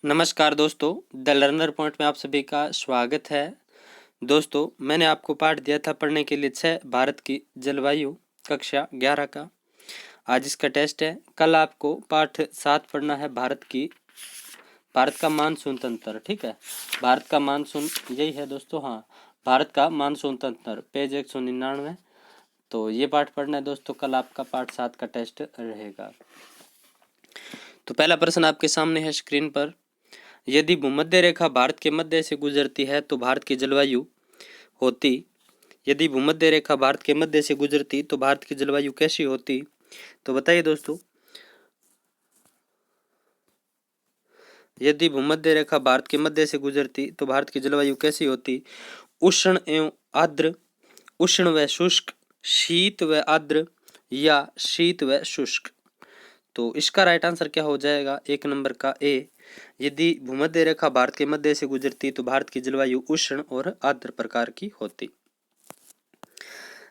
नमस्कार दोस्तों, the learner point में आप सभी का स्वागत है। दोस्तों, मैंने आपको पाठ दिया था पढ़ने के लिए 6 भारत की जलवायु कक्षा 11 का। आज इसका टेस्ट है। कल आपको पाठ 7 पढ़ना है भारत का मानसून तंत्र। ठीक है, भारत का मानसून यही है दोस्तों। हाँ, भारत का मानसून तंत्र पेज 199। तो ये पाठ पढ़ना है दोस्तों। कल आपका पाठ 7 का टेस्ट रहेगा। तो पहला प्रश्न आपके सामने है स्क्रीन पर। यदि भूमध्य रेखा भारत के मध्य से गुजरती है तो भारत की जलवायु होती। यदि भूमध्य रेखा भारत के मध्य से गुजरती तो भारत की जलवायु कैसी होती? तो बताइए दोस्तों। यदि भूमध्य रेखा भारत के मध्य से गुजरती तो भारत की जलवायु कैसी होती? उष्ण एवं आर्द्र, उष्ण व शुष्क, शीत व आर्द्र या शीत व शुष्क। तो इसका राइट आंसर क्या हो जाएगा? एक नंबर का ए। यदि भूमध्य रेखा भारत के मध्य से गुजरती तो भारत की जलवायु उष्ण और आर्द्र प्रकार की होती।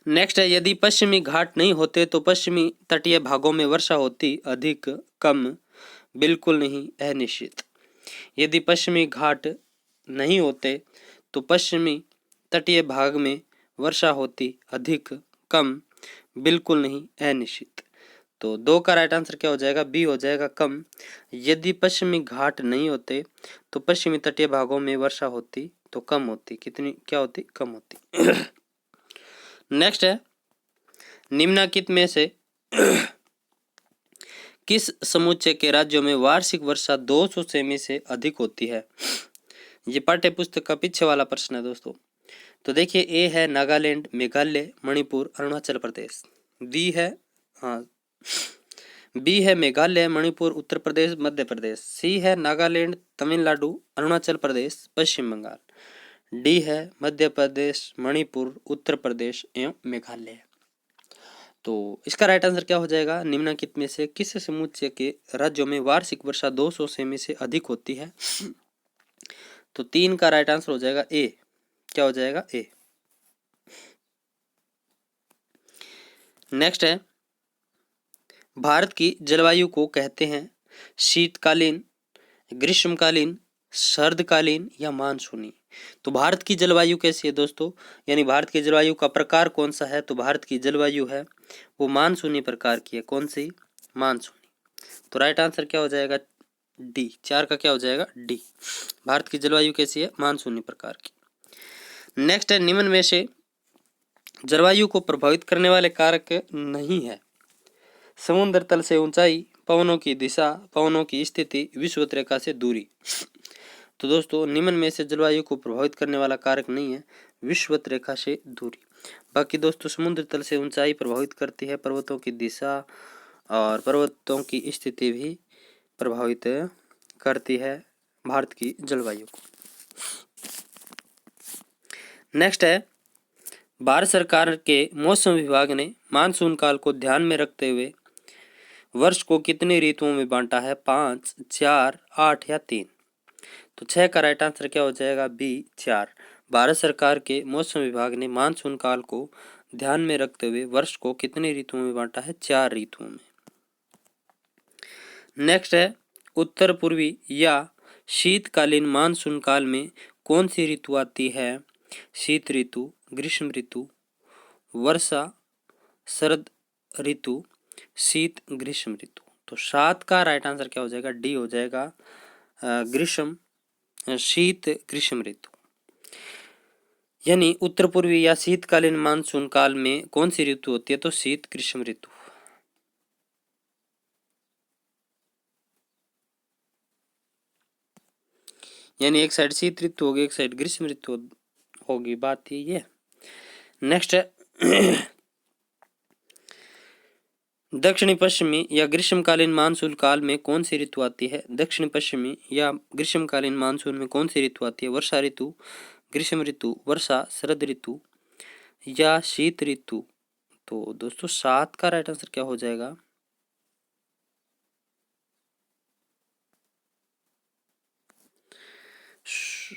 नेक्स्ट है, यदि पश्चिमी घाट नहीं होते तो पश्चिमी तटीय भागों में वर्षा होती। अधिक, कम, बिल्कुल नहीं, अनिश्चित। यदि पश्चिमी घाट नहीं होते तो पश्चिमी तटीय भाग में वर्षा होती। अधिक, कम, बिल्कुल नहीं, अनिश्चित। तो 2 का राइट आंसर क्या हो जाएगा? बी हो जाएगा, कम। यदि पश्चिमी घाट नहीं होते तो पश्चिमी तटीय भागों में वर्षा होती तो कम होती। कितनी क्या होती? कम होती। नेक्स्ट है, निम्नलिखित में से किस समुच्चय के राज्यों में वार्षिक वर्षा 200 सेमी से अधिक होती है? ये पाठ्य पुस्तक का पीछे वाला प्रश्न है दोस्तों। तो देखिए, ए है नागालैंड, मेघालय, मणिपुर, अरुणाचल प्रदेश। बी है मेघालय, मणिपुर, उत्तर प्रदेश, मध्य प्रदेश। सी है नागालैंड, तमिलनाडु, अरुणाचल प्रदेश, पश्चिम बंगाल। डी है मध्य प्रदेश, मणिपुर, उत्तर प्रदेश एवं मेघालय। तो इसका राइट आंसर क्या हो जाएगा? निम्नलिखित में से किस समुच्चय के राज्यों में वार्षिक वर्षा 200 सेमी से अधिक होती है? तो 3 का राइट आंसर हो जाएगा ए। क्या हो जाएगा? ए। नेक्स्ट है, भारत की जलवायु को कहते हैं शीतकालीन, ग्रीष्मकालीन, शरदकालीन या मानसूनी। तो भारत की जलवायु कैसी है दोस्तों? यानी भारत की जलवायु का प्रकार कौन सा है? तो भारत की जलवायु है वो मानसूनी प्रकार की है। कौन सी? मानसूनी। तो राइट आंसर क्या हो जाएगा? डी। 4 का क्या हो जाएगा? डी। भारत की जलवायु कैसी है? मानसूनी प्रकार की। नेक्स्ट है, निम्न में से जलवायु को प्रभावित करने वाले कारक नहीं है। समुद्र तल से ऊंचाई, पवनों की दिशा, पवनों की स्थिति, विषुवत रेखा से दूरी। तो दोस्तों, निम्न में से जलवायु को प्रभावित करने वाला कारक नहीं है विषुवत रेखा से दूरी। बाकी दोस्तों, समुद्र तल से ऊंचाई प्रभावित करती है, पर्वतों की दिशा और पर्वतों की स्थिति भी प्रभावित करती है भारत की जलवायु को। नेक्स्ट है, भारत सरकार के मौसम विभाग ने मानसून काल को ध्यान में रखते हुए वर्ष को कितनी ऋतुओं में बांटा है? 5, 4, 8 या 3। तो 6 का राइट आंसर क्या हो जाएगा? बी, 4। भारत सरकार के मौसम विभाग ने मानसून काल को ध्यान में रखते हुए वर्ष को कितनी ऋतुओं में बांटा है? 4 ऋतुओं में। नेक्स्ट है, उत्तर पूर्वी या शीतकालीन मानसून काल में कौन सी ऋतु आती है? शीत ऋतु, ग्रीष्म ऋतु, वर्षा, शरद ऋतु, शीत ग्रीष्म ऋतु। तो 7 का राइट आंसर क्या हो जाएगा? डी हो जाएगा, शीत ग्रीष्म ऋतु। यानी उत्तर पूर्वी या शीतकालीन मानसून काल में कौन सी ऋतु होती है? तो शीत ग्रीष्म ऋतु। यानी एक साइड शीत ऋतु होगी, एक साइड ग्रीष्म ऋतु होगी। बात यही है। नेक्स्ट है, दक्षिणी पश्चिमी या ग्रीष्मकालीन मानसून काल में कौन सी ऋतु आती है? दक्षिण पश्चिमी या ग्रीष्मकालीन मानसून में कौन सी ऋतु आती है? वर्षा ऋतु, ग्रीष्म ऋतु, वर्षा, शरद ऋतु या शीत ऋतु। तो दोस्तों, 7 का राइट आंसर क्या हो जाएगा?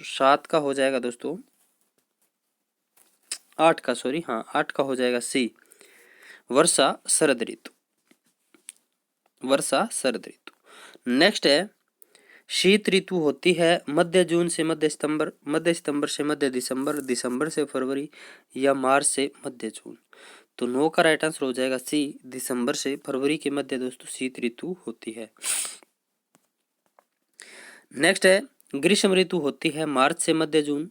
7 का हो जाएगा दोस्तों 8 का, सॉरी, हाँ 8 का हो जाएगा सी, वर्षा शरद ऋतु। वर्षा शरद ऋतु। नेक्स्ट है, शीत ऋतु होती है मध्य जून से मध्य सितंबर, मध्य सितंबर से मध्य दिसंबर, दिसंबर से फरवरी या मार्च से मध्य जून। तो 9 का राइट आंसर हो जाएगा सी, दिसंबर से फरवरी के मध्य दोस्तों शीत ऋतु होती है। नेक्स्ट है ग्रीष्म ऋतु होती है मार्च से मध्य जून,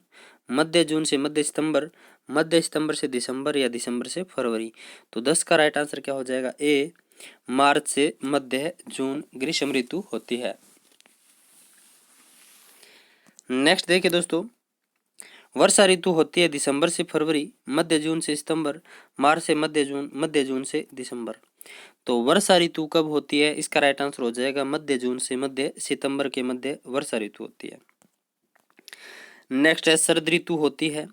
मध्य जून से मध्य सितंबर, मध्य सितंबर से दिसंबर या दिसंबर से फरवरी। तो 10 का राइट आंसर क्या हो जाएगा ए, मार्च से मध्य जून ग्रीष्म ऋतु होती है। नेक्स्ट देखिए दोस्तों, वर्षा ऋतु होती है दिसंबर से फरवरी, मध्य जून से सितंबर, मार्च से मध्य जून, मध्य जून से दिसंबर। तो वर्षा ऋतु कब होती है, इसका राइट आंसर हो जाएगा मध्य जून से मध्य सितंबर के मध्य वर्षा ऋतु होती है। नेक्स्ट है शरद ऋतु होती है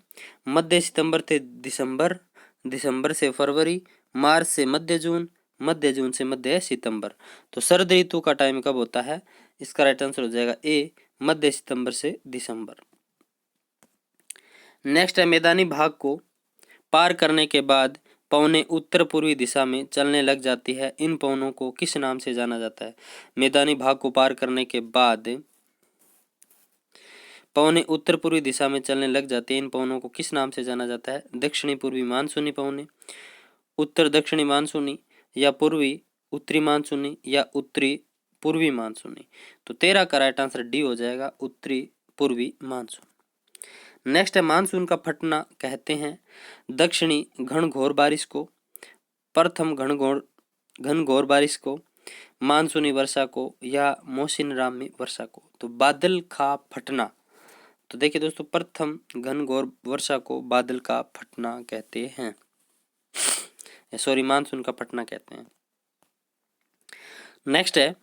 मध्य सितंबर से दिसंबर, दिसंबर से फरवरी, मार्च से मध्य जून, मध्य जून से मध्य सितंबर। तो शरद ऋतु का टाइम कब होता है, इसका राइट आंसर हो जाएगा ए, मध्य सितंबर से दिसंबर। नेक्स्ट है मैदानी भाग को पार करने के बाद पौने उत्तर पूर्वी दिशा में चलने लग जाती है, इन पवनों को किस नाम से जाना जाता है। मैदानी भाग को पार करने के बाद पवने उत्तर पूर्वी दिशा में चलने लग जाते हैं, इन पवनों को किस नाम से जाना जाता है। दक्षिणी पूर्वी मानसूनी पवने, उत्तर दक्षिणी मानसूनी, या पूर्वी उत्तरी मानसूनी, या उत्तरी पूर्वी मानसूनी। तो 13 का राइट आंसर डी हो जाएगा, उत्तरी पूर्वी मानसून। नेक्स्ट है मानसून का फटना कहते हैं दक्षिणी घनघोर बारिश को, प्रथम घनघोर बारिश को, मानसूनी वर्षा को, या मौसिनरामी वर्षा को। तो बादल का फटना, तो देखिए दोस्तों प्रथम घनघोर वर्षा को बादल का फटना कहते हैं, सॉरी मानसून का फटना कहते हैं। नेक्स्ट है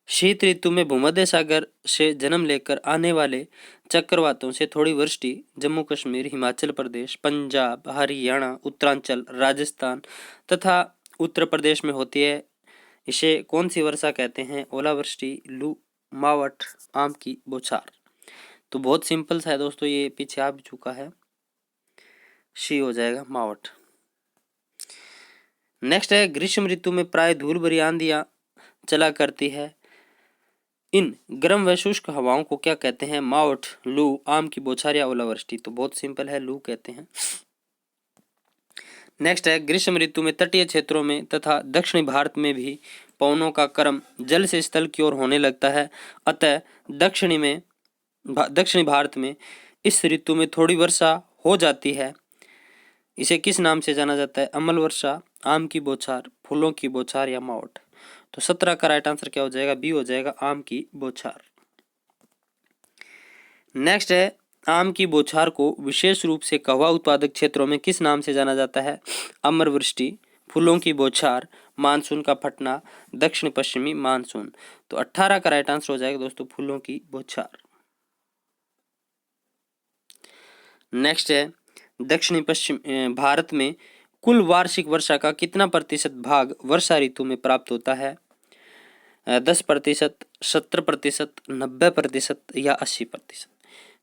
शीत ऋतु में भूमध्य सागर से जन्म लेकर आने वाले चक्रवातों से थोड़ी वृष्टि जम्मू कश्मीर, हिमाचल प्रदेश, पंजाब, हरियाणा, उत्तरांचल, राजस्थान तथा उत्तर प्रदेश में होती है। इसे कौन सी वर्षा कहते हैं, ओलावृष्टि, लू, मावठ, आम की बौछार। तो बहुत सिंपल सा है दोस्तों, ये पीछे आ भी चुका है, शी हो जाएगा मावठ। नेक्स्ट है ग्रीष्म ऋतु में प्राय धूल भरी आंधियां चला करती है, इन गर्म व शुष्क हवाओं को क्या कहते हैं, मावठ, लू, आम की बौछार या ओलावृष्टि। तो बहुत सिंपल है, लू कहते हैं। नेक्स्ट है ग्रीष्म ऋतु में तटीय क्षेत्रों में तथा दक्षिणी भारत में भी पवनों का क्रम जल से स्थल की ओर होने लगता है, अतः दक्षिणी भारत में इस ऋतु में थोड़ी वर्षा हो जाती है। इसे किस नाम से जाना जाता है, अमल वर्षा, आम की बौछार, फूलों की बौछार या मावठ। तो 17 का राइट आंसर क्या हो जाएगा, बी हो जाएगा, आम की बौछार। नेक्स्ट है आम की बौछार को विशेष रूप से कहवा उत्पादक क्षेत्रों में किस नाम से जाना जाता है, अमर वृष्टि, फूलों की बौछार, मानसून का फटना, दक्षिण पश्चिमी मानसून। तो 18 का राइट आंसर हो जाएगा दोस्तों, फूलों की बौछार। नेक्स्ट है दक्षिणी पश्चिम भारत में कुल वार्षिक वर्षा का कितना प्रतिशत भाग वर्षा ऋतु में प्राप्त होता है, 10%, 70%, 90% या 80%।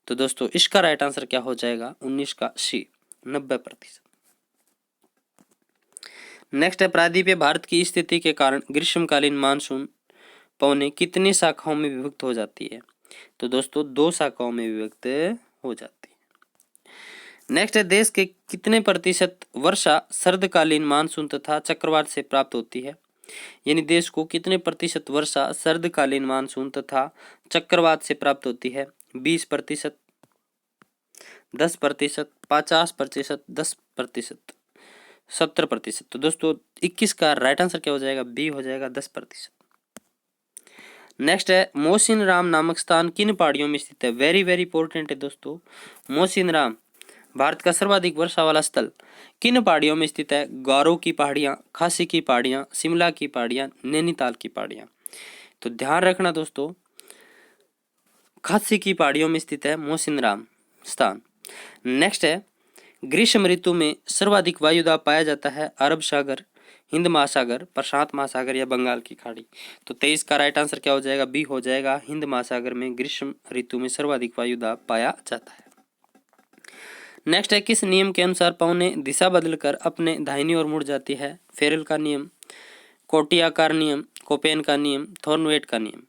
तो दोस्तों इसका राइट आंसर क्या हो जाएगा, 19 का सी, 90%। नेक्स्ट है प्रायद्वीपीय भारत की स्थिति के कारण ग्रीष्मकालीन मानसून पवने कितनी शाखाओं में विभक्त हो जाती है। तो दोस्तों 2 शाखाओं में विभक्त हो जाती है। नेक्स्ट है देश के कितने प्रतिशत वर्षा शरदकालीन मानसून तथा चक्रवात से प्राप्त होती है, यानी देश को कितने प्रतिशत वर्षा शरदकालीन मानसून तथा चक्रवात से प्राप्त होती है, 20%, 10%, 50%, 10%, 70%। तो दोस्तों 21 का राइट आंसर क्या हो जाएगा, बी हो जाएगा, 10%। नेक्स्ट है मोसिनराम नामक स्थान किन पहाड़ियों में स्थित है, वेरी वेरी इंपॉर्टेंट है दोस्तों। मोसिनराम भारत का सर्वाधिक वर्षा वाला स्थल किन पहाड़ियों में स्थित है, गारो की पहाड़ियां, खासी की पहाड़ियां, शिमला की पहाड़ियां, नैनीताल की पहाड़ियां। तो ध्यान रखना दोस्तों, खासी की पहाड़ियों में स्थित है मोसिनराम स्थान। नेक्स्ट है ग्रीष्म ऋतु में सर्वाधिक वायुदाब पाया जाता है, अरब सागर, हिंद महासागर, प्रशांत महासागर या बंगाल की खाड़ी। तो 23 का राइट आंसर क्या हो जाएगा, बी हो जाएगा, हिंद महासागर में ग्रीष्म ऋतु में सर्वाधिक वायुदाब पाया जाता है। नेक्स्ट है किस नियम के अनुसार पवनें दिशा बदलकर अपने दाहिनी ओर मुड़ जाती है, फेरेल का नियम, कोटियाकार नियम, कोपेन का नियम, थॉर्नवेट का नियम।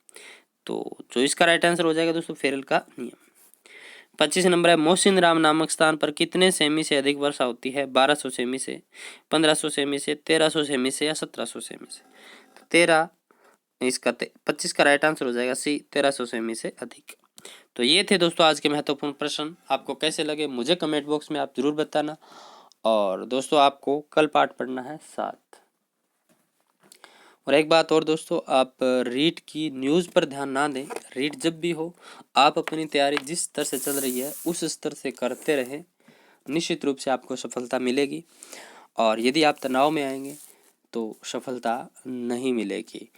तो जो इसका राइट आंसर हो जाएगा दोस्तों फेरल का नियम। 25 नंबर है, मोहसिन राम नामक स्थान पर कितने सेमी से अधिक वर्षा होती है? 1200 सेमी से, 1500 सेमी से, 1300 सेमी से या 1700 सेमी से? तो 25 का राइट आंसर हो जाएगा सी, 1300 सेमी से अधिक। तो ये थे दोस्तों आज के महत्वपूर्ण प्रश्न। आपको कैसे लगे मुझे कमेंट बॉक्स में आप जरूर बताना। और दोस्तों आपको कल पाठ पढ़ना है 7। और एक बात और दोस्तों, आप रीट की न्यूज़ पर ध्यान ना दें। रीट जब भी हो आप अपनी तैयारी जिस स्तर से चल रही है उस स्तर से करते रहें, निश्चित रूप से आपको सफलता मिलेगी। और यदि आप तनाव में आएंगे तो सफलता नहीं मिलेगी।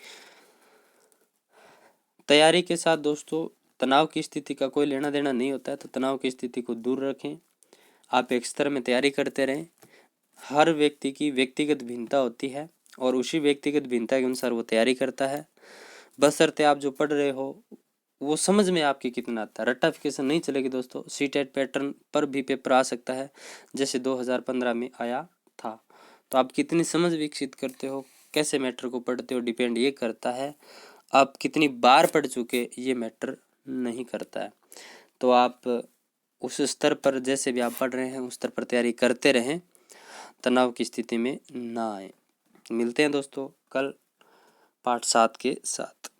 तैयारी के साथ दोस्तों तनाव की स्थिति का कोई लेना देना नहीं होता है, तो तनाव की स्थिति को दूर रखें। आप एक स्तर में तैयारी करते रहें। हर व्यक्ति की व्यक्तिगत भिन्नता होती है और उसी व्यक्तिगत भिन्नता के अनुसार वो तैयारी करता है। बशर्ते आप जो पढ़ रहे हो वो समझ में आपके कितना आता है। रट्टाफिकेशन नहीं चलेगी दोस्तों। सीटेट पैटर्न पर भी पेपर आ सकता है जैसे 2015 में आया था। तो आप कितनी समझ विकसित करते हो, कैसे मैटर को पढ़ते हो, डिपेंड ये करता है। आप कितनी बार पढ़ चुके ये मैटर नहीं करता है। तो आप उस स्तर पर जैसे भी आप पढ़ रहे हैं उस स्तर पर तैयारी करते रहें, तनाव की स्थिति में ना आए। मिलते हैं दोस्तों कल पाठ 7 के साथ।